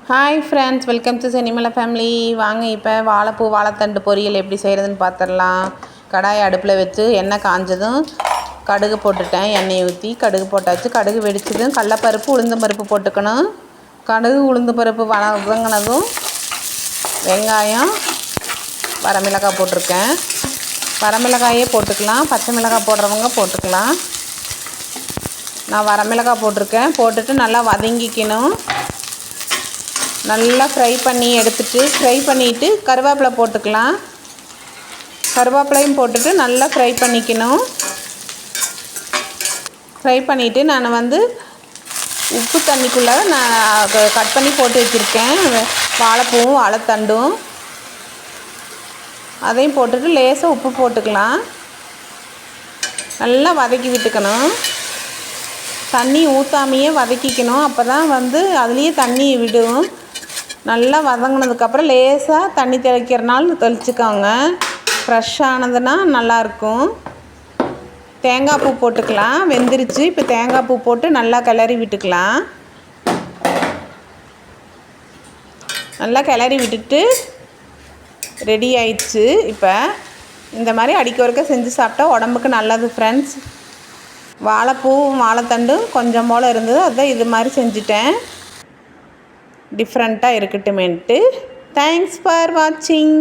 Hi friends, welcome to Chennimalai family. வாங்க இப்போ வாழைப்பூ வாழைத்தண்டு பொரியல் எப்படி செய்கிறதுன்னு பார்த்துடலாம். கடாயை அடுப்பில் வச்சு எண்ணெய் காஞ்சதும் கடுகு போட்டுட்டேன். எண்ணெயை ஊற்றி கடுகு போட்டாச்சு. கடுகு வெடிச்சதும் கடலப்பருப்பு உளுந்தம் பருப்பு போட்டுக்கணும். கடுகு உளுந்து பருப்பு வதங்கினதும் வெங்காயம் வரமிளகாய் போட்டிருக்கேன். வரமிளகாயே போட்டுக்கலாம், பச்சை மிளகாய் போடுறவங்க போட்டுக்கலாம். நான் வரமிளகாய் போட்டிருக்கேன். போட்டுட்டு நல்லா வதங்கிக்கணும். நல்லா ஃப்ரை பண்ணி பண்ணிவிட்டு கருவேப்பிலை போட்டுக்கலாம். கருவேப்பிலையும் போட்டுட்டு நல்லா ஃப்ரை பண்ணிக்கணும். ஃப்ரை பண்ணிவிட்டு நான் உப்பு தண்ணிக்குள்ளே நான் கட் பண்ணி போட்டு வச்சுருக்கேன். வாழைப்பூவும் வாழைத்தண்டும் அதையும் போட்டுட்டு லேசாக உப்பு போட்டுக்கலாம். நல்லா வதக்கி விட்டுக்கணும். தண்ணி ஊற்றாமையே வதக்கிக்கணும். அப்போ தான் அதுலேயே தண்ணி விடும். நல்லா வதங்கினதுக்கப்புறம் லேசாக தண்ணி தெளிக்கிறனாலும் தெளிச்சுக்கோங்க. ஃப்ரெஷ் ஆனதுன்னா நல்லாயிருக்கும். தேங்காய் பூ போட்டுக்கலாம். வெந்துருச்சு. இப்போ தேங்காய் பூ போட்டு நல்லா கிளறி விட்டுக்கலாம். நல்லா கிளறி விட்டுட்டு ரெடி ஆயிடுச்சு. இப்போ இந்த மாதிரி அடிக்க ஒருக்க செஞ்சு சாப்பிட்டா உடம்புக்கு நல்லது ஃப்ரெண்ட்ஸ். வாழைப்பூவும் வாழைத்தண்டும் கொஞ்சம் போல் இருந்தது, அதுதான் இது மாதிரி செஞ்சுட்டேன். டிஃப்ரெண்ட்டாக இருக்கட்டுமேன்ட்டு. தேங்க்ஸ் ஃபார் வாட்சிங்.